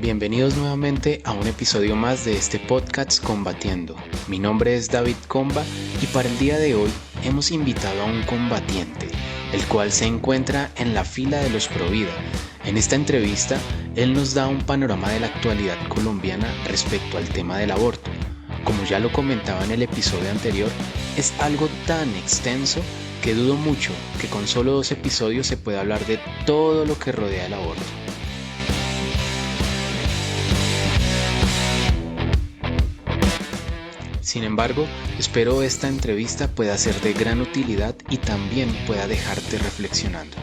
Bienvenidos nuevamente a un episodio más de este podcast Combatiendo. Mi nombre es David Comba y para el día de hoy hemos invitado a un combatiente, el cual se encuentra en la fila de los Provida. En esta entrevista, él nos da un panorama de la actualidad colombiana respecto al tema del aborto. Como ya lo comentaba en el episodio anterior, es algo tan extenso que dudo mucho que con solo 2 episodios se pueda hablar de todo lo que rodea el aborto. Sin embargo, espero esta entrevista pueda ser de gran utilidad y también pueda dejarte reflexionando.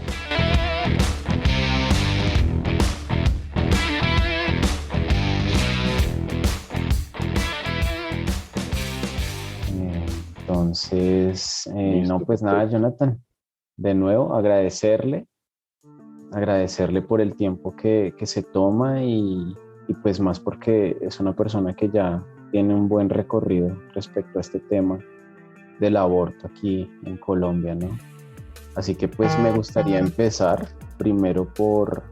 Entonces, no, pues nada, Jonathan, de nuevo agradecerle por el tiempo que se toma y pues más porque es una persona que ya tiene un buen recorrido respecto a este tema del aborto aquí en Colombia, ¿no? Así que pues me gustaría empezar primero por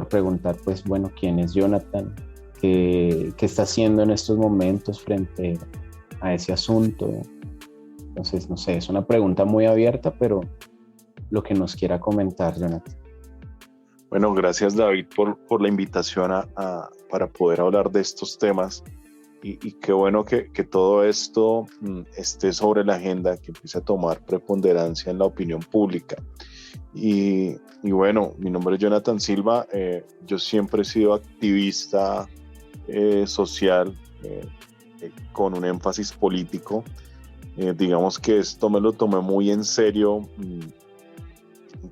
preguntar, pues bueno, ¿quién es Jonathan? ¿Qué está haciendo en estos momentos frente a ese asunto? Entonces, no sé, es una pregunta muy abierta, pero lo que nos quiera comentar, Jonathan. Bueno, gracias David por la invitación para poder hablar de estos temas y qué bueno que todo esto esté sobre la agenda, que empiece a tomar preponderancia en la opinión pública. Y bueno, mi nombre es Jonathan Silva, yo siempre he sido activista social con un énfasis político. Digamos que esto me lo tomé muy en serio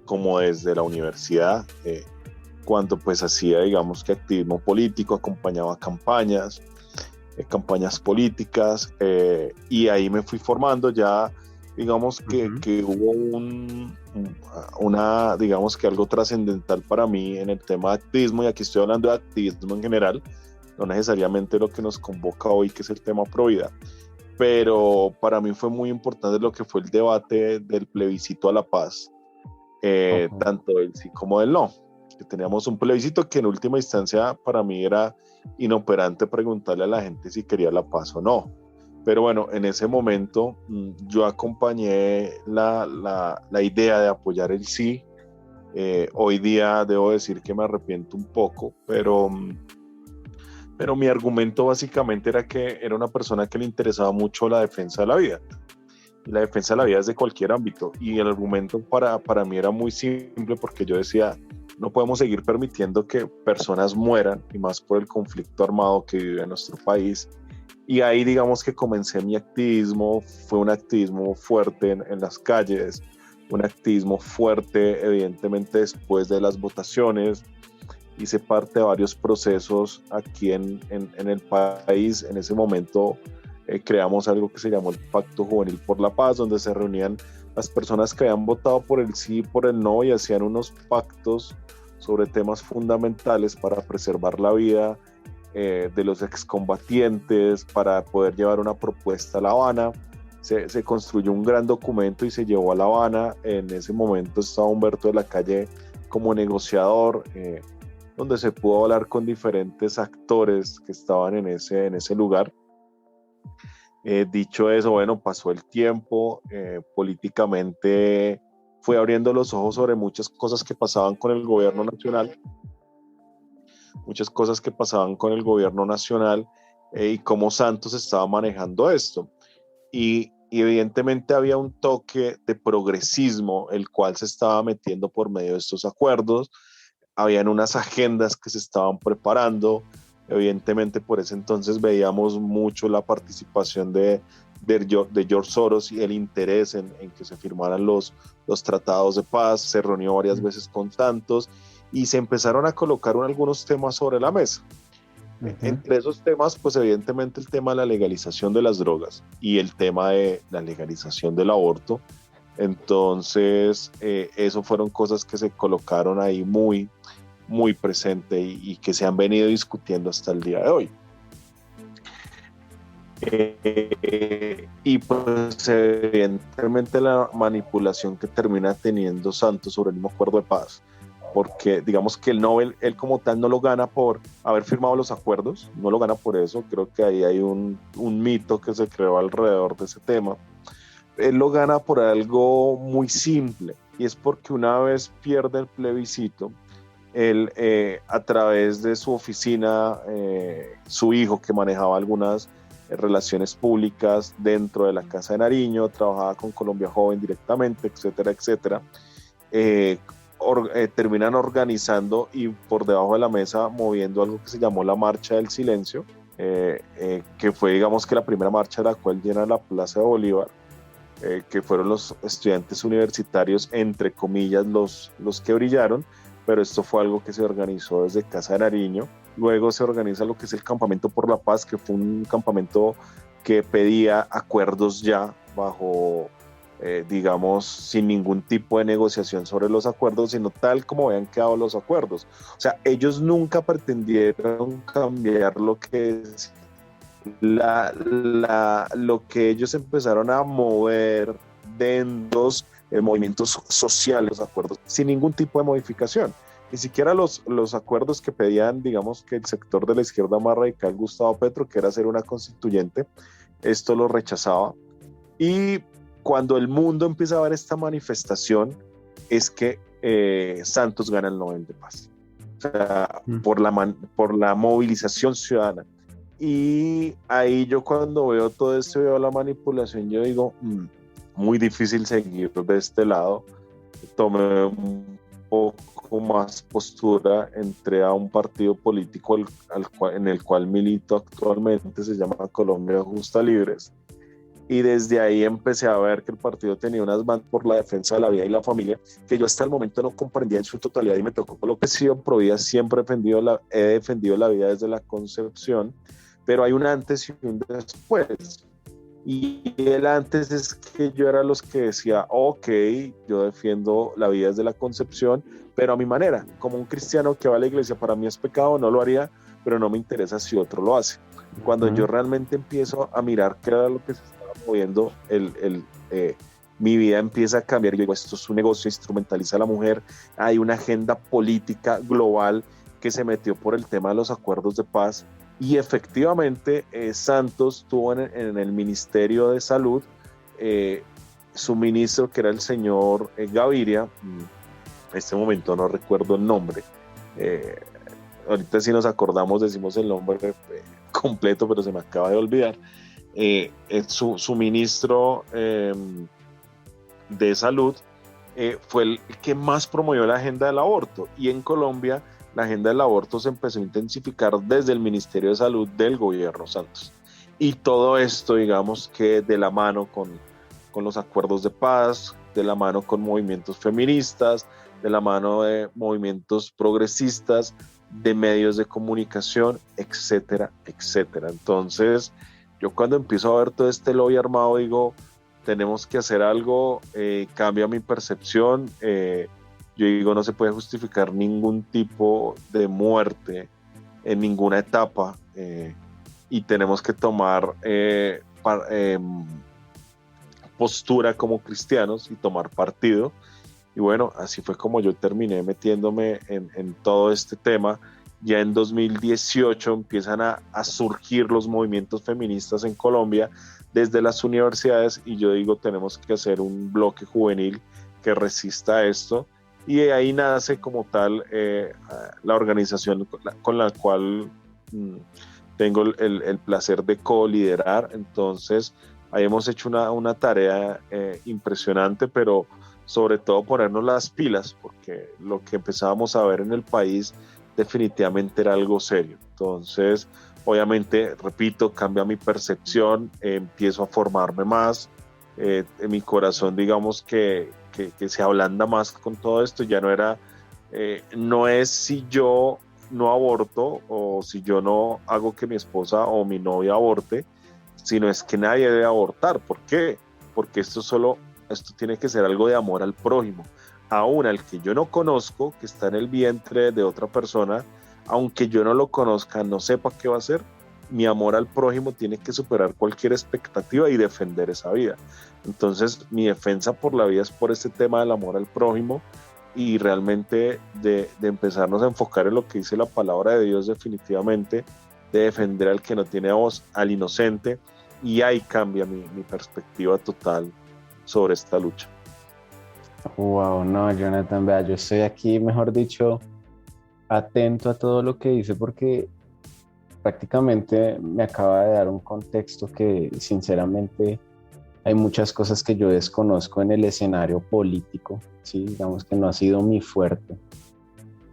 como desde la universidad, cuando pues hacía, digamos que activismo político, acompañaba campañas políticas, y ahí me fui formando ya, digamos que hubo una, digamos que algo trascendental para mí en el tema de activismo, y aquí estoy hablando de activismo en general, no necesariamente lo que nos convoca hoy, que es el tema Provida, pero para mí fue muy importante lo que fue el debate del plebiscito a la paz, tanto del sí como del no, que teníamos un plebiscito que en última instancia para mí era inoperante preguntarle a la gente si quería la paz o no, pero bueno, en ese momento yo acompañé la idea de apoyar el sí. Hoy día debo decir que me arrepiento un poco, pero mi argumento básicamente era que era una persona que le interesaba mucho la defensa de la vida. Y la defensa de la vida es de cualquier ámbito. Y el argumento para mí era muy simple, porque yo decía, no podemos seguir permitiendo que personas mueran, y más por el conflicto armado que vive en nuestro país. Y ahí digamos que comencé mi activismo. Fue un activismo fuerte en las calles, un activismo fuerte evidentemente después de las votaciones. Hice parte de varios procesos aquí en el país. En ese momento creamos algo que se llamó el Pacto Juvenil por la Paz, donde se reunían las personas que habían votado por el sí y por el no, y hacían unos pactos sobre temas fundamentales para preservar la vida de los excombatientes, para poder llevar una propuesta a La Habana. Se construyó un gran documento y se llevó a La Habana. En ese momento estaba Humberto de la Calle como negociador, donde se pudo hablar con diferentes actores que estaban en ese lugar. Dicho eso, bueno, pasó el tiempo, políticamente fue abriendo los ojos sobre muchas cosas que pasaban con el gobierno nacional, y cómo Santos estaba manejando esto. Y evidentemente había un toque de progresismo, el cual se estaba metiendo por medio de estos acuerdos. Habían unas agendas que se estaban preparando. Evidentemente por ese entonces veíamos mucho la participación de George Soros y el interés en que se firmaran los tratados de paz. Se reunió varias veces con Santos y se empezaron a colocar algunos temas sobre la mesa. Entre esos temas, pues evidentemente el tema de la legalización de las drogas y el tema de la legalización del aborto. Entonces, eso fueron cosas que se colocaron ahí muy, muy presente y que se han venido discutiendo hasta el día de hoy. Y pues evidentemente la manipulación que termina teniendo Santos sobre el mismo acuerdo de paz porque digamos que el Nobel, él como tal no lo gana por haber firmado los acuerdos, no lo gana por eso, creo que ahí hay un mito que se creó alrededor de ese tema. Él lo gana por algo muy simple, y es porque una vez pierde el plebiscito, él a través de su oficina, su hijo que manejaba algunas relaciones públicas dentro de la Casa de Nariño, trabajaba con Colombia Joven directamente, etcétera, etcétera, terminan organizando y por debajo de la mesa moviendo algo que se llamó la Marcha del Silencio, que fue, digamos, que la primera marcha la cual llena la Plaza de Bolívar, que fueron los estudiantes universitarios, entre comillas, los que brillaron, pero esto fue algo que se organizó desde Casa de Nariño. Luego se organiza lo que es el Campamento por la Paz, que fue un campamento que pedía acuerdos ya bajo, digamos, sin ningún tipo de negociación sobre los acuerdos, sino tal como habían quedado los acuerdos. O sea, ellos nunca pretendieron cambiar lo que es lo que ellos empezaron a mover dentro de movimientos sociales, los acuerdos, sin ningún tipo de modificación. Ni siquiera los acuerdos que pedían, digamos, que el sector de la izquierda más radical, Gustavo Petro, que era hacer una constituyente, esto lo rechazaba. Y cuando el mundo empieza a ver esta manifestación, es que Santos gana el Nobel de Paz. O sea, por la movilización ciudadana. Y ahí yo cuando veo todo esto, veo la manipulación, yo digo, muy difícil seguir de este lado. Tomé un poco más postura, entré a un partido político en el cual milito actualmente, se llama Colombia Justa Libres, y desde ahí empecé a ver que el partido tenía unas bandas por la defensa de la vida y la familia que yo hasta el momento no comprendía en su totalidad, y me tocó con lo que he sido pro vida. Siempre he defendido la vida desde la concepción, pero hay un antes y un después. Y el antes es que yo era los que decía, ok, yo defiendo la vida desde la concepción, pero a mi manera, como un cristiano que va a la iglesia. Para mí es pecado, no lo haría, pero no me interesa si otro lo hace. Cuando yo realmente empiezo a mirar qué era lo que se estaba moviendo, mi vida empieza a cambiar. Yo digo, esto es un negocio, instrumentaliza a la mujer. Hay una agenda política global que se metió por el tema de los acuerdos de paz. Y efectivamente, Santos tuvo en el Ministerio de Salud su ministro, que era el señor Gaviria. En este momento no recuerdo el nombre. Ahorita si nos acordamos decimos el nombre completo, pero se me acaba de olvidar. Su ministro de Salud fue el que más promovió la agenda del aborto. Y en Colombia la agenda del aborto se empezó a intensificar desde el Ministerio de Salud del gobierno Santos. Y todo esto, digamos que de la mano con los acuerdos de paz, de la mano con movimientos feministas, de la mano de movimientos progresistas, de medios de comunicación, etcétera, etcétera. Entonces, yo cuando empiezo a ver todo este lobby armado, digo, tenemos que hacer algo, cambia mi percepción. Yo digo, no se puede justificar ningún tipo de muerte en ninguna etapa, y tenemos que tomar postura como cristianos y tomar partido. Y bueno, así fue como yo terminé metiéndome en todo este tema. Ya en 2018 empiezan a surgir los movimientos feministas en Colombia desde las universidades, y yo digo, tenemos que hacer un bloque juvenil que resista a esto. Y de ahí nace como tal la organización con la cual tengo el placer de co-liderar. Entonces, ahí hemos hecho una tarea impresionante, pero sobre todo ponernos las pilas, porque lo que empezábamos a ver en el país definitivamente era algo serio. Entonces, obviamente, repito, cambia mi percepción, empiezo a formarme más, en mi corazón, digamos que se ablanda más con todo esto. Ya no es si yo no aborto o si yo no hago que mi esposa o mi novia aborte, sino es que nadie debe abortar. ¿Por qué? Porque esto tiene que ser algo de amor al prójimo, aún al que yo no conozco, que está en el vientre de otra persona, aunque yo no lo conozca, no sepa qué va a hacer. Mi amor al prójimo tiene que superar cualquier expectativa y defender esa vida. Entonces, mi defensa por la vida es por este tema del amor al prójimo, y realmente de empezarnos a enfocar en lo que dice la palabra de Dios definitivamente, de defender al que no tiene voz, al inocente, y ahí cambia mi perspectiva total sobre esta lucha. Wow, no, Jonathan, vea, yo estoy aquí, mejor dicho, atento a todo lo que dice porque prácticamente me acaba de dar un contexto que sinceramente hay muchas cosas que yo desconozco en el escenario político, ¿sí? Digamos que no ha sido mi fuerte,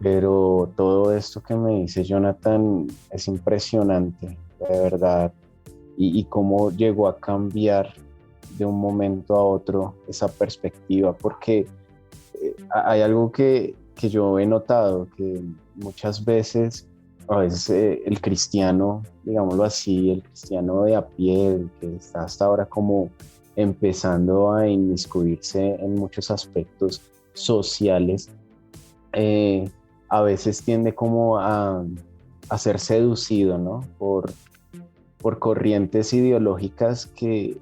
pero todo esto que me dice Jonathan es impresionante, de verdad, y cómo llegó a cambiar de un momento a otro esa perspectiva, porque hay algo que yo he notado, que muchas veces, a veces el cristiano, digámoslo así, el cristiano de a pie, el que está hasta ahora como empezando a inmiscuirse en muchos aspectos sociales, a veces tiende como a ser seducido, ¿no? Por corrientes ideológicas que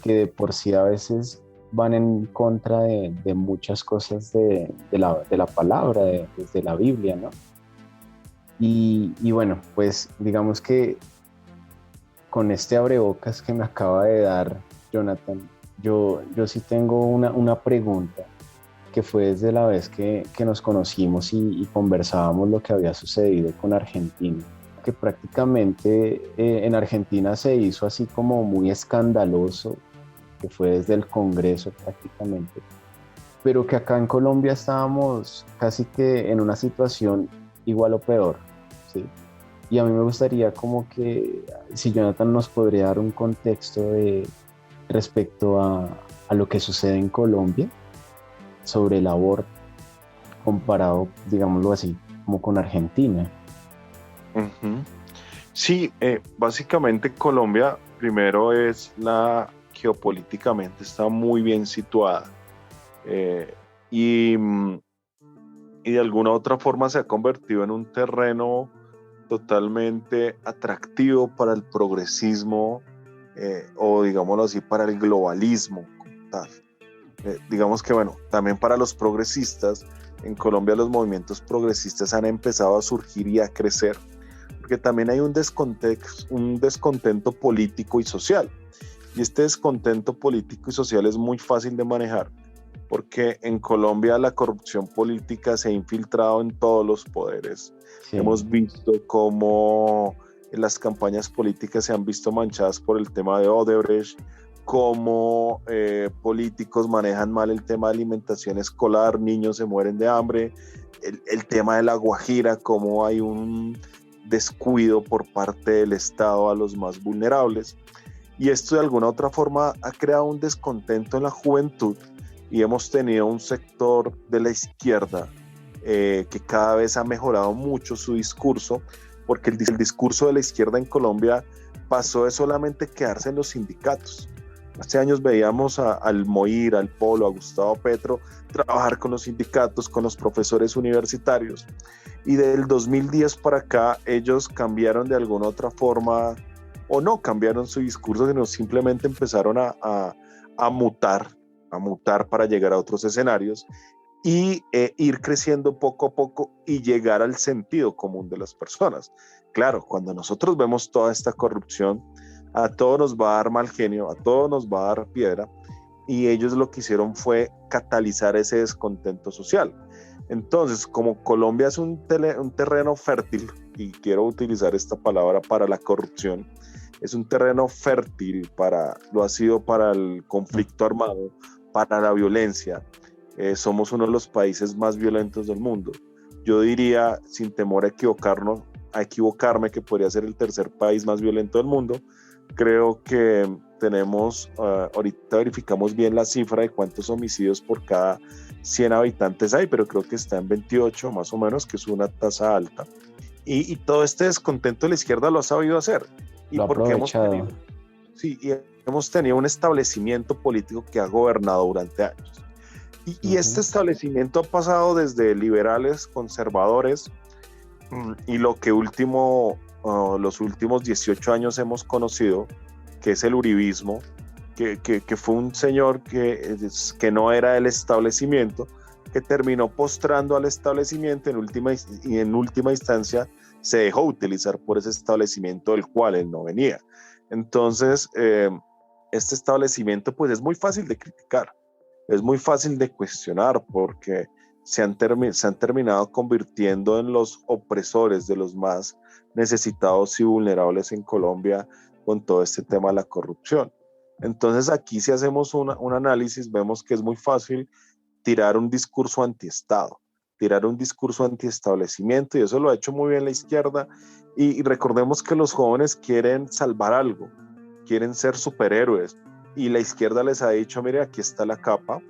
de por sí a veces van en contra de muchas cosas de la palabra, desde la Biblia, ¿no? Y bueno, pues digamos que con este abrebocas que me acaba de dar Jonathan, yo sí tengo una pregunta que fue desde la vez que nos conocimos y conversábamos lo que había sucedido con Argentina, que prácticamente en Argentina se hizo así como muy escandaloso, que fue desde el Congreso prácticamente, pero que acá en Colombia estábamos casi que en una situación igual o peor, ¿sí? Y a mí me gustaría como que si Jonathan nos podría dar un contexto respecto a lo que sucede en Colombia sobre el aborto comparado, digámoslo así, como con Argentina. Uh-huh. Sí, básicamente Colombia primero es geopolíticamente está muy bien situada y de alguna u otra forma se ha convertido en un terreno totalmente atractivo para el progresismo o digámoslo así para el globalismo como tal. Digamos que bueno, también para los progresistas, en Colombia los movimientos progresistas han empezado a surgir y a crecer, porque también hay un descontento político y social. Y este descontento político y social es muy fácil de manejar, porque en Colombia la corrupción política se ha infiltrado en todos los poderes. Sí. Hemos visto cómo las campañas políticas se han visto manchadas por el tema de Odebrecht, cómo políticos manejan mal el tema de alimentación escolar, niños se mueren de hambre, el tema de la Guajira, cómo hay un descuido por parte del Estado a los más vulnerables. Y esto de alguna u otra forma ha creado un descontento en la juventud y hemos tenido un sector de la izquierda que cada vez ha mejorado mucho su discurso, porque el discurso de la izquierda en Colombia pasó de solamente quedarse en los sindicatos. Hace años veíamos al Moir, al Polo, a Gustavo Petro trabajar con los sindicatos, con los profesores universitarios, y del 2010 para acá ellos cambiaron de alguna otra forma, o no cambiaron su discurso, sino simplemente empezaron a mutar para llegar a otros escenarios y ir creciendo poco a poco y llegar al sentido común de las personas. Claro, cuando nosotros vemos toda esta corrupción, a todos nos va a dar mal genio, a todos nos va a dar piedra, y ellos lo que hicieron fue catalizar ese descontento social. Entonces, como Colombia es un terreno fértil, y quiero utilizar esta palabra para la corrupción, es un terreno fértil lo ha sido para el conflicto armado, para la violencia. Somos uno de los países más violentos del mundo. Yo diría, sin temor a equivocarme, que podría ser el tercer país más violento del mundo. Creo que tenemos, ahorita verificamos bien la cifra de cuántos homicidios por cada 100 habitantes hay, pero creo que está en 28 más o menos, que es una tasa alta. Y todo este descontento de la izquierda lo ha sabido hacer. Y porque hemos tenido un establecimiento político que ha gobernado durante años. Y este establecimiento ha pasado desde liberales, conservadores, y lo que los últimos 18 años hemos conocido, que es el uribismo, que fue un señor que no era del establecimiento, que terminó postrando al establecimiento y en última instancia se dejó utilizar por ese establecimiento del cual él no venía. Entonces, este establecimiento pues es muy fácil de criticar, es muy fácil de cuestionar porque se han terminado convirtiendo en los opresores de los más necesitados y vulnerables en Colombia con todo este tema de la corrupción. Entonces aquí si hacemos un análisis vemos que es muy fácil tirar un discurso antiestado, tirar un discurso antiestablecimiento, y eso lo ha hecho muy bien la izquierda, y recordemos que los jóvenes quieren salvar algo, quieren ser superhéroes, y la izquierda les ha dicho, mire, aquí está la capa,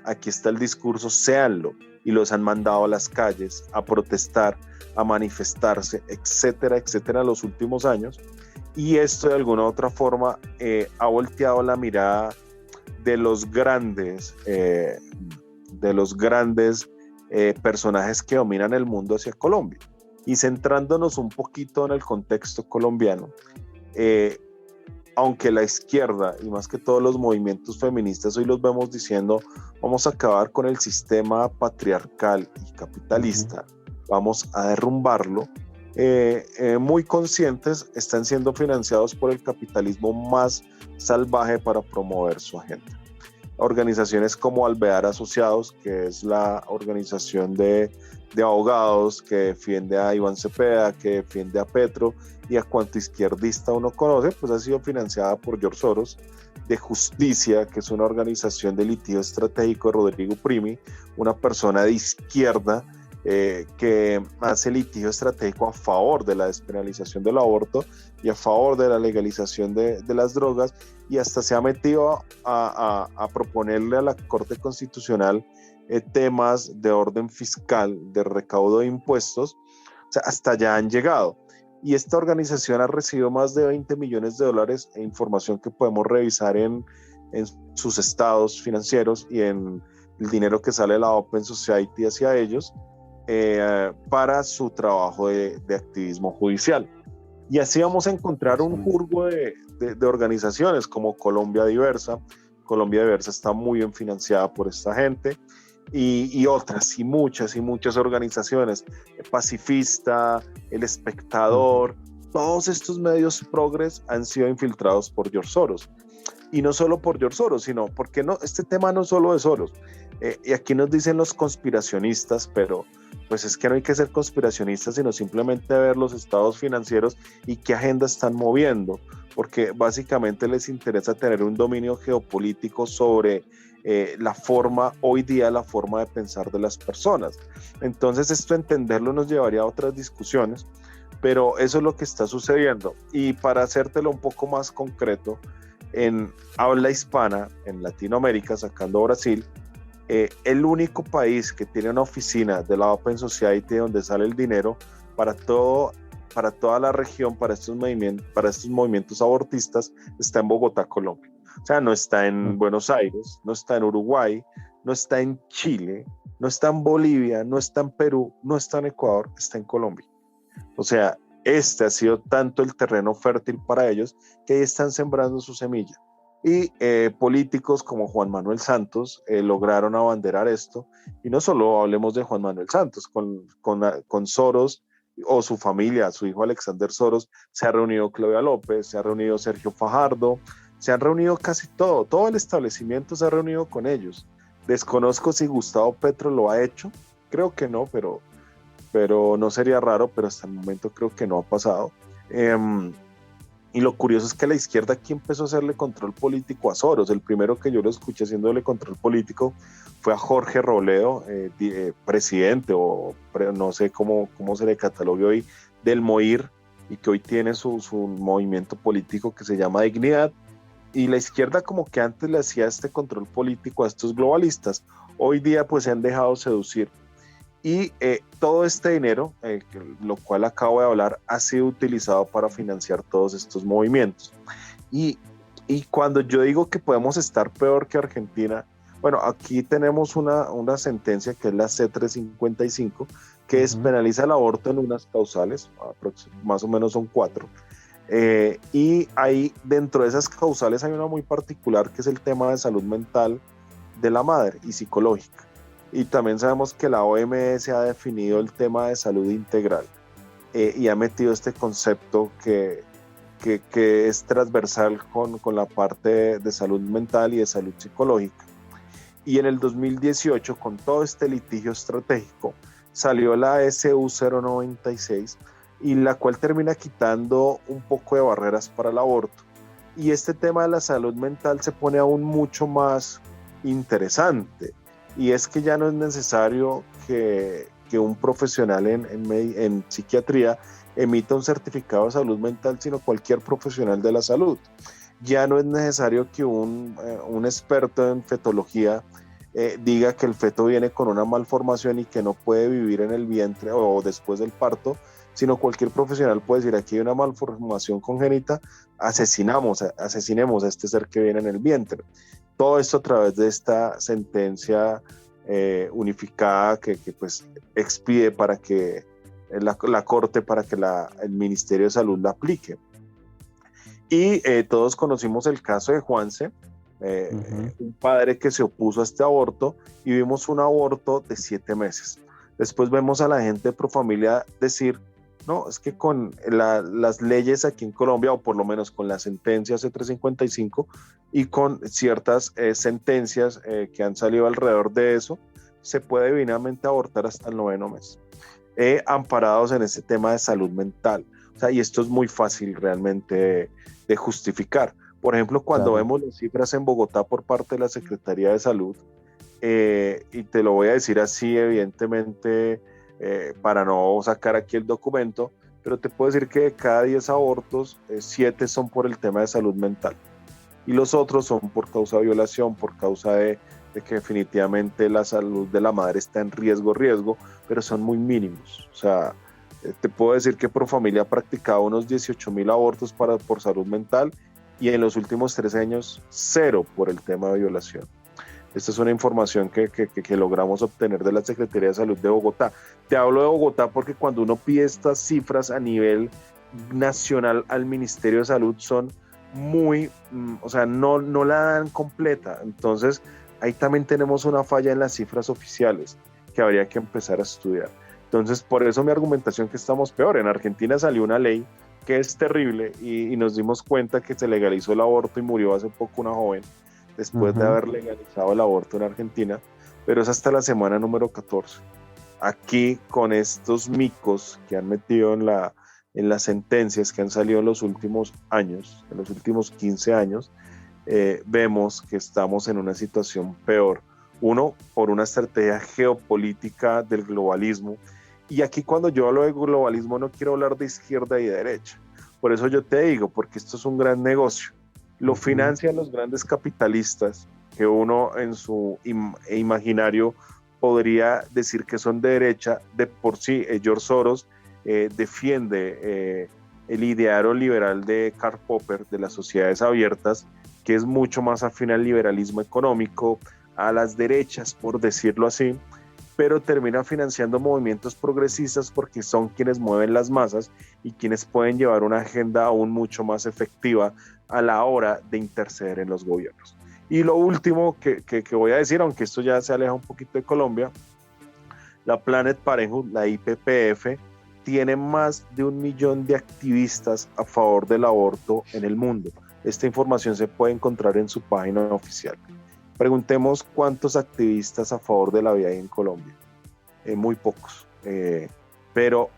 aquí está el discurso, séanlo, y los han mandado a las calles a protestar, a manifestarse, etcétera, etcétera, en los últimos años, y esto de alguna u otra forma ha volteado la mirada de los grandes personajes que dominan el mundo hacia Colombia. Y centrándonos un poquito en el contexto colombiano, aunque la izquierda y más que todos los movimientos feministas hoy los vemos diciendo vamos a acabar con el sistema patriarcal y capitalista, vamos a derrumbarlo, muy conscientes están siendo financiados por el capitalismo más salvaje para promover su agenda. Organizaciones como Alvear Asociados, que es la organización de abogados que defiende a Iván Cepeda, que defiende a Petro y a cuanto izquierdista uno conoce, pues ha sido financiada por George Soros. De Justicia, que es una organización de litigio estratégico de Rodrigo Primi, una persona de izquierda que hace litigio estratégico a favor de la despenalización del aborto y a favor de la legalización de las drogas, y hasta se ha metido a proponerle a la Corte Constitucional temas de orden fiscal, de recaudo de impuestos. O sea, hasta allá han llegado. Y esta organización ha recibido más de $20 millones, información que podemos revisar en sus estados financieros y en el dinero que sale de la Open Society hacia ellos, para su trabajo de activismo judicial. Y así vamos a encontrar un jurgo de organizaciones como Colombia Diversa. Colombia Diversa está muy bien financiada por esta gente, y otras, y muchas organizaciones, Pacifista, El Espectador, todos estos medios progres han sido infiltrados por George Soros. Y no solo por George Soros, sino porque no, este tema no solo de Soros. Y aquí nos dicen los conspiracionistas, pero pues es que no hay que ser conspiracionistas, sino simplemente ver los estados financieros y qué agenda están moviendo, porque básicamente les interesa tener un dominio geopolítico sobre hoy día la forma de pensar de las personas. Entonces esto entenderlo nos llevaría a otras discusiones, pero eso es lo que está sucediendo. Y para hacértelo un poco más concreto, en habla hispana, en Latinoamérica, sacando Brasil, el único país que tiene una oficina de la Open Society donde sale el dinero para toda la región, para estos movimientos abortistas, está en Bogotá, Colombia. O sea, no está en Buenos Aires, no está en Uruguay, no está en Chile, no está en Bolivia, no está en Perú, no está en Ecuador, está en Colombia. O sea, este ha sido tanto el terreno fértil para ellos que ahí están sembrando su semilla. Y políticos como Juan Manuel Santos lograron abanderar esto. Y no solo hablemos de Juan Manuel Santos, con Soros o su familia, su hijo Alexander Soros, se ha reunido Claudia López, se ha reunido Sergio Fajardo, se han reunido casi todo el establecimiento se ha reunido con ellos. Desconozco si Gustavo Petro lo ha hecho, creo que no, pero no sería raro, pero hasta el momento creo que no ha pasado. Y lo curioso es que la izquierda aquí empezó a hacerle control político a Soros. El primero que yo lo escuché haciéndole control político fue a Jorge Robledo, presidente, o no sé cómo se le catalogue hoy, del MOIR, y que hoy tiene su movimiento político que se llama Dignidad. Y la izquierda como que antes le hacía este control político a estos globalistas. Hoy día pues se han dejado seducir. Y todo este dinero, lo cual acabo de hablar, ha sido utilizado para financiar todos estos movimientos. Y cuando yo digo que podemos estar peor que Argentina, bueno, aquí tenemos una sentencia que es la C-355, que despenaliza el aborto en unas causales, más o menos son 4. Y ahí dentro de esas causales hay una muy particular que es el tema de salud mental de la madre y psicológica. y también sabemos que la OMS ha definido el tema de salud integral y ha metido este concepto que es transversal con la parte de salud mental y de salud psicológica. Y en el 2018, con todo este litigio estratégico, salió la SU 096, y la cual termina quitando un poco de barreras para el aborto. Y este tema de la salud mental se pone aún mucho más interesante, y es que ya no es necesario que un profesional en psiquiatría emita un certificado de salud mental, sino cualquier profesional de la salud. Ya no es necesario que un experto en fetología diga que el feto viene con una malformación y que no puede vivir en el vientre o después del parto, sino cualquier profesional puede decir: aquí hay una malformación congénita, asesinemos a este ser que viene en el vientre. Todo esto a través de esta sentencia unificada que pues expide para que la Corte, para que el Ministerio de Salud la aplique. Y todos conocimos el caso de Juanse, un padre que se opuso a este aborto, y vimos un aborto de 7 meses. Después vemos a la gente de Profamilia decir: no, es que con las leyes aquí en Colombia, o por lo menos con la sentencia C355 y con ciertas sentencias que han salido alrededor de eso, se puede divinamente abortar hasta el 9º mes, amparados en este tema de salud mental. O sea, y esto es muy fácil realmente de justificar. Por ejemplo, cuando vemos las cifras en Bogotá por parte de la Secretaría de Salud, y te lo voy a decir así, evidentemente, para no sacar aquí el documento, pero te puedo decir que de cada 10 abortos, 7 son por el tema de salud mental, y los otros son por causa de violación, por causa de que definitivamente la salud de la madre está en riesgo, pero son muy mínimos. O sea, te puedo decir que Profamilia ha practicado unos 18,000 abortos por salud mental, y en los últimos 3 años 0 por el tema de violación. Esta es una información que logramos obtener de la Secretaría de Salud de Bogotá. Te hablo de Bogotá porque cuando uno pide estas cifras a nivel nacional al Ministerio de Salud son muy, o sea, no la dan completa. Entonces, ahí también tenemos una falla en las cifras oficiales que habría que empezar a estudiar. Entonces, por eso mi argumentación que estamos peor. En Argentina salió una ley que es terrible, y nos dimos cuenta que se legalizó el aborto y murió hace poco una joven después de haber legalizado el aborto en Argentina, pero es hasta la semana número 14. Aquí, con estos micos que han metido en las sentencias que han salido en los últimos años, en los últimos 15 años, vemos que estamos en una situación peor. Uno, por una estrategia geopolítica del globalismo. Y aquí, cuando yo hablo de globalismo, no quiero hablar de izquierda y de derecha. Por eso yo te digo, porque esto es un gran negocio. Lo financian los grandes capitalistas, que uno en su imaginario podría decir que son de derecha. De por sí, George Soros defiende el ideario liberal de Karl Popper, de las sociedades abiertas, que es mucho más afín al liberalismo económico, a las derechas, por decirlo así, pero termina financiando movimientos progresistas porque son quienes mueven las masas y quienes pueden llevar una agenda aún mucho más efectiva a la hora de interceder en los gobiernos. Y lo último que voy a decir, aunque esto ya se aleja un poquito de Colombia, la Planned Parenthood, la IPPF, tiene más de 1 millón de activistas a favor del aborto en el mundo. Esta información se puede encontrar en su página oficial. Preguntemos cuántos activistas a favor de la vida hay en Colombia. Muy pocos. Pero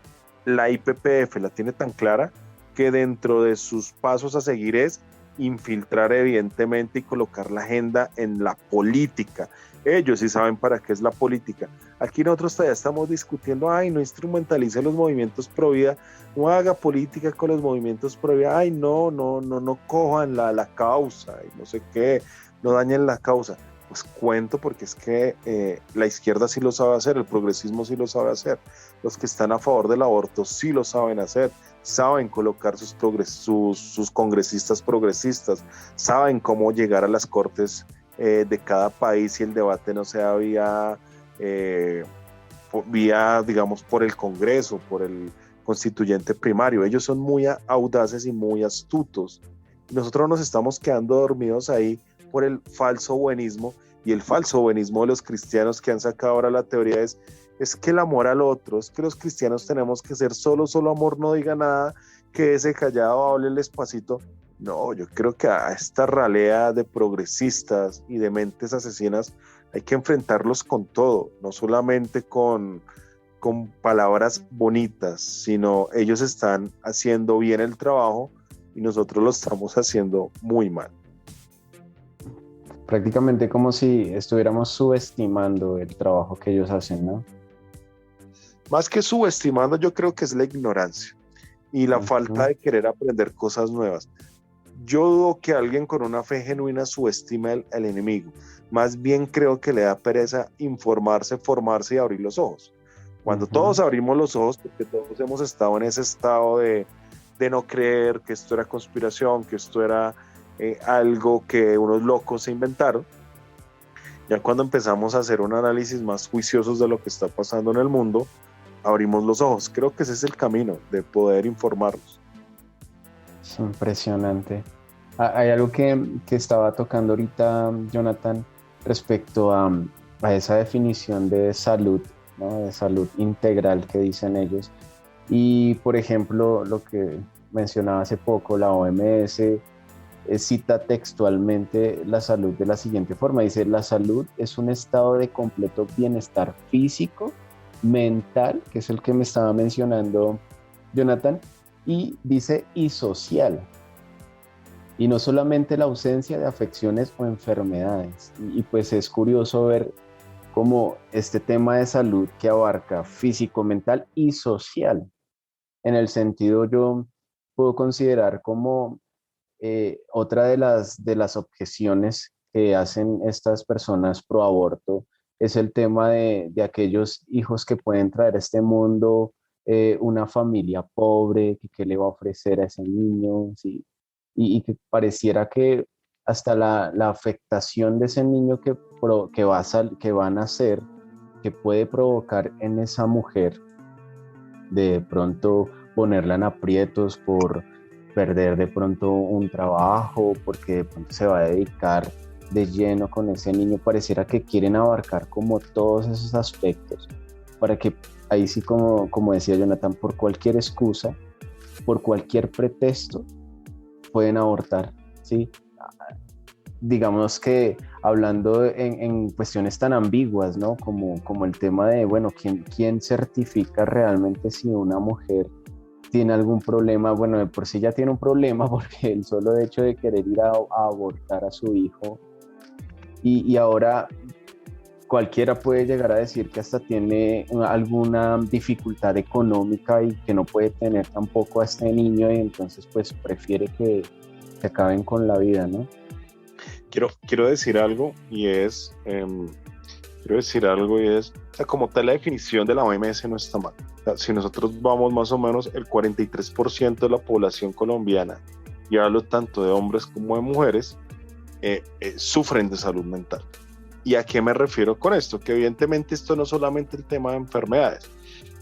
la IPPF la tiene tan clara que dentro de sus pasos a seguir es infiltrar evidentemente y colocar la agenda en la política. Ellos sí saben para qué es la política. Aquí nosotros todavía estamos discutiendo: ay, no instrumentalice los movimientos pro vida, no haga política con los movimientos pro vida, ay, no cojan la causa y no sé qué, no dañen la causa. Pues cuento, porque es que la izquierda sí lo sabe hacer, el progresismo sí lo sabe hacer, los que están a favor del aborto sí lo saben hacer, saben colocar sus congresistas progresistas, saben cómo llegar a las cortes de cada país, y el debate no sea vía, digamos, por el Congreso, por el constituyente primario. Ellos son muy audaces y muy astutos. Nosotros nos estamos quedando dormidos ahí por el falso buenismo, y el falso buenismo de los cristianos que han sacado ahora la teoría es que el amor al otro, es que los cristianos tenemos que ser solo amor, no diga nada, que ese callado hable despacito. No, yo creo que a esta ralea de progresistas y de mentes asesinas hay que enfrentarlos con todo, no solamente con palabras bonitas, sino ellos están haciendo bien el trabajo y nosotros lo estamos haciendo muy mal. Prácticamente como si estuviéramos subestimando el trabajo que ellos hacen, ¿no? Más que subestimando, yo creo que es la ignorancia y la falta de querer aprender cosas nuevas. Yo dudo que alguien con una fe genuina subestime al enemigo. Más bien creo que le da pereza informarse, formarse y abrir los ojos. Cuando todos abrimos los ojos, porque todos hemos estado en ese estado de no creer que esto era conspiración, que esto era algo que unos locos se inventaron, ya cuando empezamos a hacer un análisis más juiciosos de lo que está pasando en el mundo, abrimos los ojos. Creo que ese es el camino de poder informarnos. Es impresionante. Hay algo que estaba tocando ahorita, Jonathan, respecto a esa definición de salud, ¿no? De salud integral que dicen ellos. Y, por ejemplo, lo que mencionaba hace poco, la OMS cita textualmente la salud de la siguiente forma. Dice, la salud es un estado de completo bienestar físico, mental, que es el que me estaba mencionando Jonathan, y dice, y social. Y no solamente la ausencia de afecciones o enfermedades. Y pues es curioso ver cómo este tema de salud que abarca físico, mental y social. En el sentido, yo puedo considerar como otra de las objeciones que hacen estas personas pro aborto es el tema de aquellos hijos que pueden traer a este mundo una familia pobre, que le va a ofrecer a ese niño, ¿sí? Y que pareciera que hasta la afectación de ese niño que va a nacer, que puede provocar en esa mujer de pronto ponerla en aprietos por perder de pronto un trabajo, porque de pronto se va a dedicar de lleno con ese niño, pareciera que quieren abarcar como todos esos aspectos, para que ahí sí, como decía Jonathan, por cualquier excusa, por cualquier pretexto, pueden abortar, ¿sí? Digamos que hablando en cuestiones tan ambiguas, ¿no? Como el tema de, bueno, ¿quién certifica realmente si una mujer tiene algún problema? Bueno, de por sí ya tiene un problema porque el solo hecho de querer ir a abortar a su hijo y ahora cualquiera puede llegar a decir que hasta tiene alguna dificultad económica y que no puede tener tampoco a este niño y entonces pues prefiere que acaben con la vida, ¿no? Quiero decir algo y es, o sea, como tal la definición de la OMS no está mal. O sea, si nosotros vamos más o menos, el 43% de la población colombiana, y hablo tanto de hombres como de mujeres, sufren de salud mental. ¿Y a qué me refiero con esto? Que evidentemente esto no es solamente el tema de enfermedades,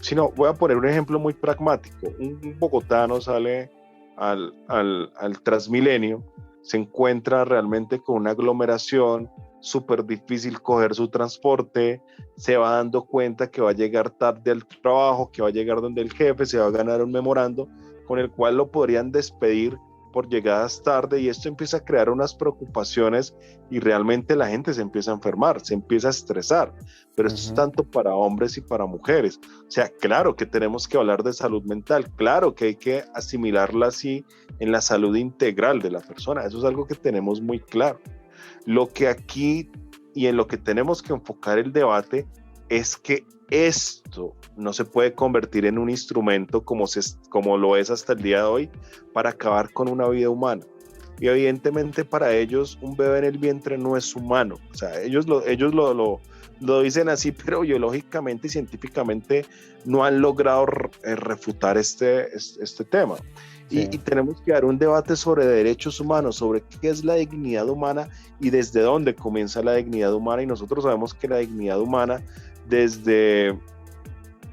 sino voy a poner un ejemplo muy pragmático. Un bogotano sale al Transmilenio, se encuentra realmente con una aglomeración, súper difícil coger su transporte, se va dando cuenta que va a llegar tarde al trabajo, que va a llegar donde el jefe, se va a ganar un memorando con el cual lo podrían despedir por llegadas tarde, y esto empieza a crear unas preocupaciones y realmente la gente se empieza a enfermar, se empieza a estresar, pero esto es tanto para hombres y para mujeres. O sea, claro que tenemos que hablar de salud mental, claro que hay que asimilarla así en la salud integral de la persona, eso es algo que tenemos muy claro. Lo que aquí y en lo que tenemos que enfocar el debate es que esto no se puede convertir en un instrumento como lo es hasta el día de hoy para acabar con una vida humana. Y evidentemente para ellos un bebé en el vientre no es humano. O sea, ellos lo dicen así, pero biológicamente y científicamente no han logrado refutar este tema. Sí. Y tenemos que dar un debate sobre derechos humanos, sobre qué es la dignidad humana y desde dónde comienza la dignidad humana. Y nosotros sabemos que la dignidad humana, desde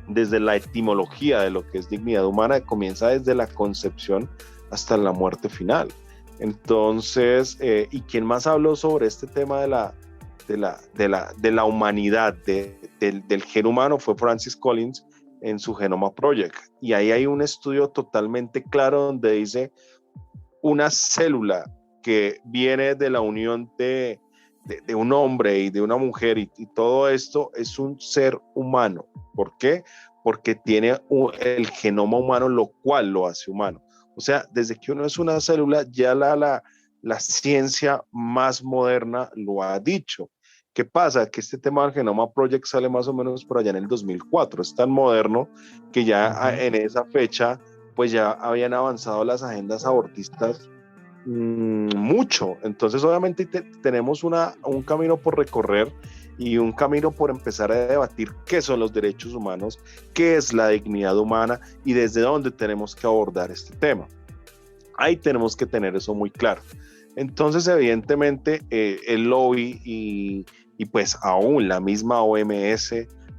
la etimología de lo que es dignidad humana, comienza desde la concepción hasta la muerte final. Entonces, ¿y quién más habló sobre este tema de la humanidad, del gen humano, fue Francis Collins en su Genoma Project. Y ahí hay un estudio totalmente claro donde dice una célula que viene de la unión de un hombre y de una mujer y todo esto es un ser humano. ¿Por qué? Porque tiene el genoma humano, lo cual lo hace humano. O sea, desde que uno es una célula, ya la ciencia más moderna lo ha dicho. ¿Qué pasa? Que este tema del Genoma Project sale más o menos por allá en el 2004. Es tan moderno que ya en esa fecha, pues ya habían avanzado las agendas abortistas mucho. Entonces, obviamente, tenemos un camino por recorrer y un camino por empezar a debatir qué son los derechos humanos, qué es la dignidad humana y desde dónde tenemos que abordar este tema. Ahí tenemos que tener eso muy claro. Entonces, evidentemente, el lobby y pues aún la misma OMS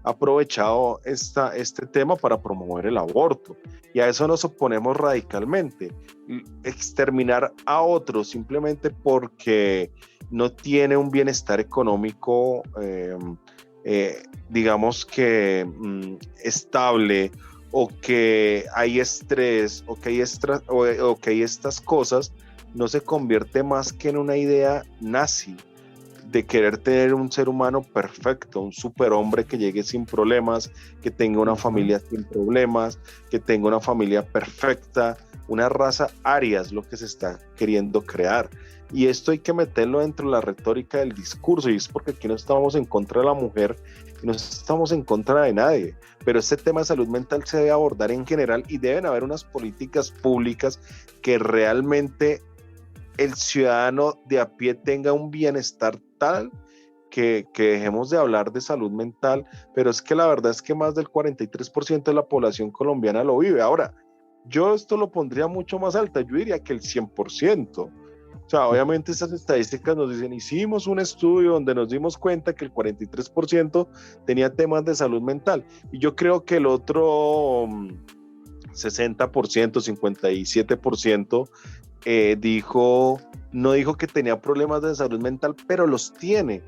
ha aprovechado este tema para promover el aborto. Y a eso nos oponemos radicalmente. Exterminar a otros simplemente porque no tiene un bienestar económico, digamos que estable, o que hay estrés, o que hay estas cosas, no se convierte más que en una idea nazi de querer tener un ser humano perfecto, un superhombre que llegue sin problemas, que tenga una familia sin problemas, que tenga una familia perfecta, una raza aria es lo que se está queriendo crear. Y esto hay que meterlo dentro de la retórica del discurso, y es porque aquí no estamos en contra de la mujer, y no estamos en contra de nadie, pero este tema de salud mental se debe abordar en general y deben haber unas políticas públicas que realmente el ciudadano de a pie tenga un bienestar tal que dejemos de hablar de salud mental, pero es que la verdad es que más del 43% de la población colombiana lo vive. Ahora, yo esto lo pondría mucho más alta, yo diría que el 100%. O sea, obviamente estas estadísticas nos dicen, hicimos un estudio donde nos dimos cuenta que el 43% tenía temas de salud mental, y yo creo que el otro 60%, 57% no dijo que tenía problemas de salud mental, pero los tiene,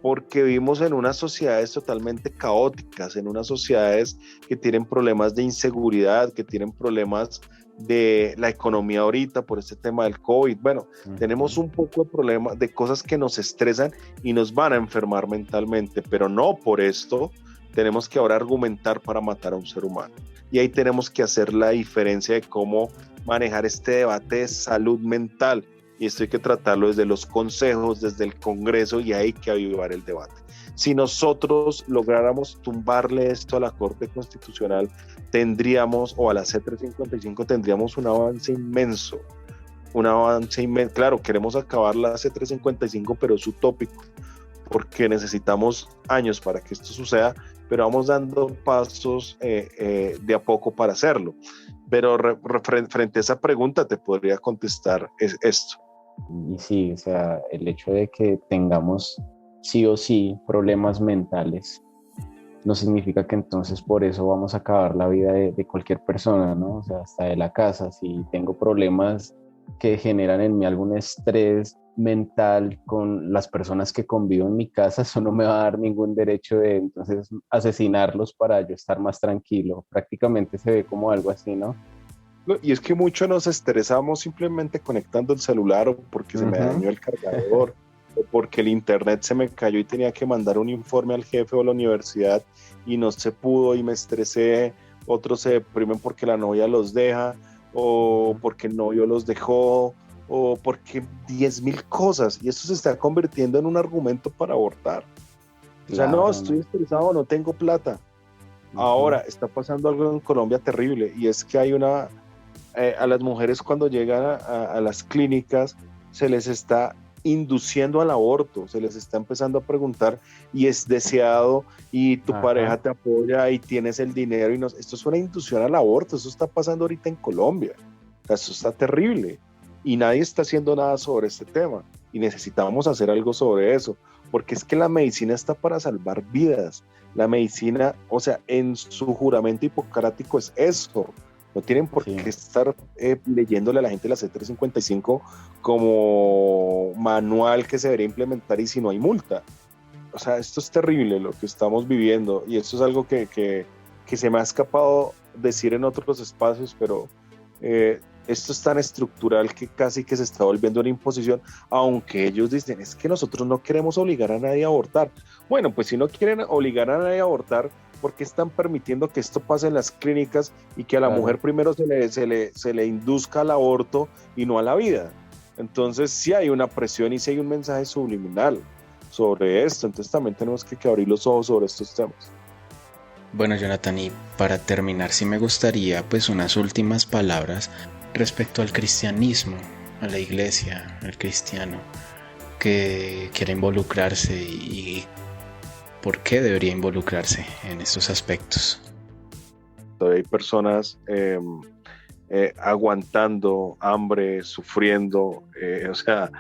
porque vivimos en unas sociedades totalmente caóticas, en unas sociedades que tienen problemas de inseguridad, que tienen problemas de la economía ahorita por este tema del COVID. Bueno, tenemos un poco de problemas, de cosas que nos estresan y nos van a enfermar mentalmente, pero no por esto tenemos que ahora argumentar para matar a un ser humano. Y ahí tenemos que hacer la diferencia de cómo manejar este debate de salud mental, y esto hay que tratarlo desde los consejos, desde el Congreso, y hay que avivar el debate. Si nosotros lográramos tumbarle esto a la Corte Constitucional, tendríamos, o a la C355, tendríamos un avance inmenso, Claro, queremos acabar la C355, pero es utópico, porque necesitamos años para que esto suceda, pero vamos dando pasos de a poco para hacerlo. Pero frente a esa pregunta te podría contestar esto. Y sí, o sea, el hecho de que tengamos sí o sí problemas mentales no significa que entonces por eso vamos a acabar la vida de cualquier persona, ¿no? O sea, hasta de la casa. Si tengo problemas que generan en mí algún estrés mental con las personas que convivo en mi casa, eso no me va a dar ningún derecho de entonces asesinarlos para yo estar más tranquilo. Prácticamente se ve como algo así, ¿no? Y es que mucho nos estresamos simplemente conectando el celular, o porque se me dañó el cargador, o porque el internet se me cayó y tenía que mandar un informe al jefe o a la universidad y no se pudo y me estresé. Otros se deprimen porque la novia los deja, o porque el novio los dejó, o porque 10,000 cosas, y eso se está convirtiendo en un argumento para abortar. O sea, no, estoy estresado, no tengo plata. Ahora está pasando algo en Colombia terrible, y es que hay a las mujeres cuando llegan a las clínicas se les está induciendo al aborto, se les está empezando a preguntar, y es deseado, y tu pareja te apoya, y tienes el dinero, y no, esto es una inducción al aborto. Eso está pasando ahorita en Colombia. O sea, eso está terrible, y nadie está haciendo nada sobre este tema, y necesitamos hacer algo sobre eso, porque es que la medicina está para salvar vidas. La medicina, o sea, en su juramento hipocrático es eso. No tienen por qué estar leyéndole a la gente la C355 como manual que se debería implementar, y si no hay multa. o sea, esto es terrible lo que estamos viviendo y esto es algo que se me ha escapado decir en otros espacios, pero esto es tan estructural que casi que se está volviendo una imposición, aunque ellos dicen, es que nosotros no queremos obligar a nadie a abortar. Bueno, pues si no quieren obligar a nadie a abortar, ¿por qué están permitiendo que esto pase en las clínicas y que a la mujer primero se le induzca al aborto y no a la vida? Entonces sí hay una presión y sí hay un mensaje subliminal sobre esto, entonces también tenemos que abrir los ojos sobre estos temas. Bueno, Jonathan, y para terminar, sí me gustaría pues unas últimas palabras respecto al cristianismo, a la iglesia, al cristiano que quiere involucrarse y por qué debería involucrarse en estos aspectos. Hay personas aguantando hambre, sufriendo, o sea,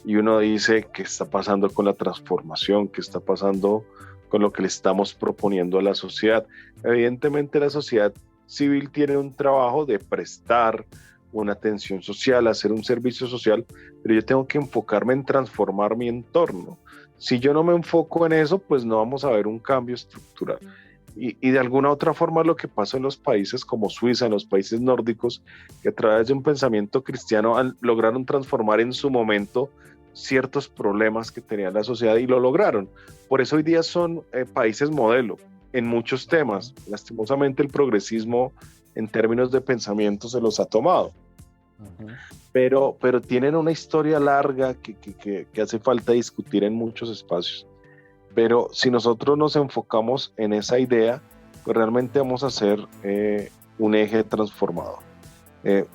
y uno dice qué está pasando con la transformación, qué está pasando con lo que le estamos proponiendo a la sociedad. Evidentemente la sociedad civil tiene un trabajo de prestar una atención social, hacer un servicio social, pero yo tengo que enfocarme en transformar mi entorno. Si yo no me enfoco en eso, pues no vamos a ver un cambio estructural. Y de alguna otra forma lo que pasa en los países como Suiza, en los países nórdicos, que a través de un pensamiento cristiano lograron transformar en su momento ciertos problemas que tenía la sociedad y lo lograron. Por eso hoy día son países modelo en muchos temas. Lastimosamente el progresismo en términos de pensamiento se los ha tomado. Uh-huh. Pero tienen una historia larga que hace falta discutir en muchos espacios. Pero si nosotros nos enfocamos en esa idea, pues realmente vamos a ser un eje transformador.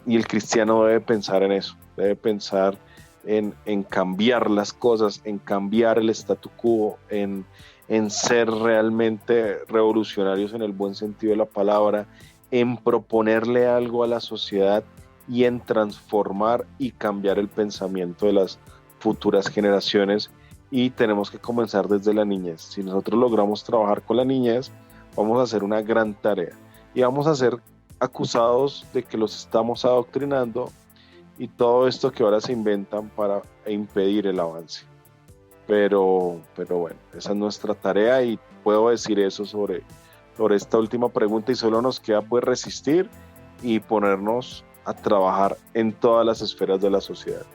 Y el cristiano debe pensar en eso, debe pensar en cambiar las cosas, en cambiar el statu quo, en ser realmente revolucionarios en el buen sentido de la palabra, en proponerle algo a la sociedad y en transformar y cambiar el pensamiento de las futuras generaciones. Y tenemos que comenzar desde la niñez. Si nosotros logramos trabajar con la niñez, vamos a hacer una gran tarea y vamos a ser acusados de que los estamos adoctrinando y todo esto que ahora se inventan para impedir el avance. Pero bueno, esa es nuestra tarea y puedo decir eso sobre esta última pregunta y solo nos queda pues resistir y ponernos a trabajar en todas las esferas de la sociedad.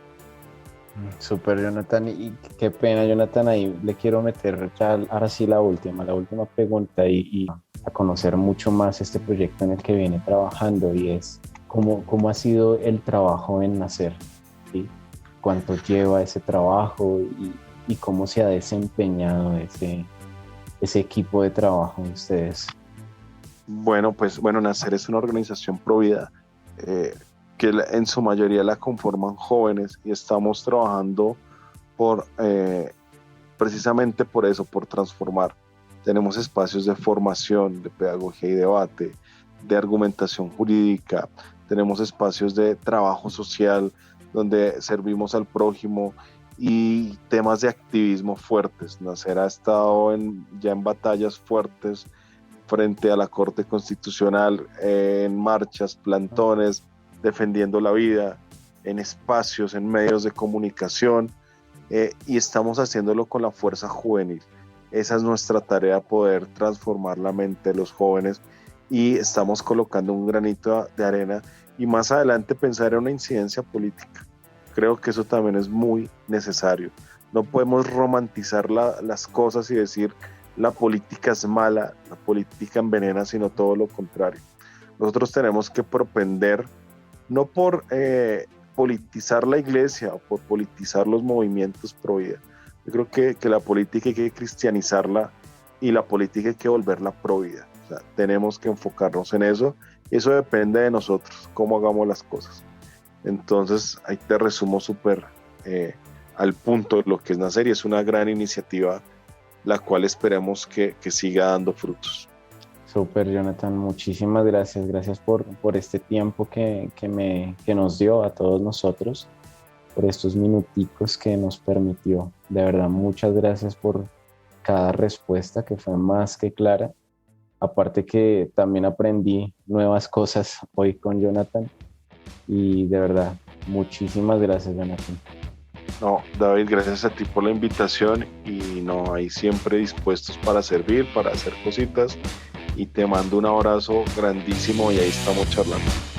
Súper, Jonathan, y qué pena, Jonathan, ahí le quiero meter ya ahora sí la última pregunta y a conocer mucho más este proyecto en el que viene trabajando, y es ¿cómo ha sido el trabajo en Nacer? ¿Sí? ¿Cuánto lleva ese trabajo y cómo se ha desempeñado ese equipo de trabajo de ustedes? Bueno, Nacer es una organización provida que en su mayoría la conforman jóvenes y estamos trabajando precisamente por eso, por transformar. Tenemos espacios de formación, de pedagogía y debate, de argumentación jurídica, tenemos espacios de trabajo social donde servimos al prójimo y temas de activismo fuertes. Nacer ha estado ya en batallas fuertes frente a la Corte Constitucional, en marchas, plantones, defendiendo la vida, en espacios, en medios de comunicación, y estamos haciéndolo con la fuerza juvenil. Esa es nuestra tarea, poder transformar la mente de los jóvenes, y estamos colocando un granito de arena y más adelante pensar en una incidencia política. Creo que eso también es muy necesario. No podemos romantizar las cosas y decir la política es mala, la política envenena, sino todo lo contrario. Nosotros tenemos que propender no por politizar la iglesia o por politizar los movimientos pro vida. Yo creo que la política hay que cristianizarla y la política hay que volverla pro vida. O sea, tenemos que enfocarnos en eso y eso depende de nosotros, cómo hagamos las cosas. Entonces, ahí te resumo súper al punto de lo que es Nacer, y es una gran iniciativa la cual esperemos que siga dando frutos. Súper, Jonathan, muchísimas gracias. Gracias por este tiempo que nos dio a todos nosotros, por estos minuticos que nos permitió. De verdad, muchas gracias por cada respuesta que fue más que clara. Aparte que también aprendí nuevas cosas hoy con Jonathan. Y de verdad, muchísimas gracias, Jonathan. No, David, gracias a ti por la invitación y no, ahí siempre dispuestos para servir, para hacer cositas y te mando un abrazo grandísimo y ahí estamos charlando.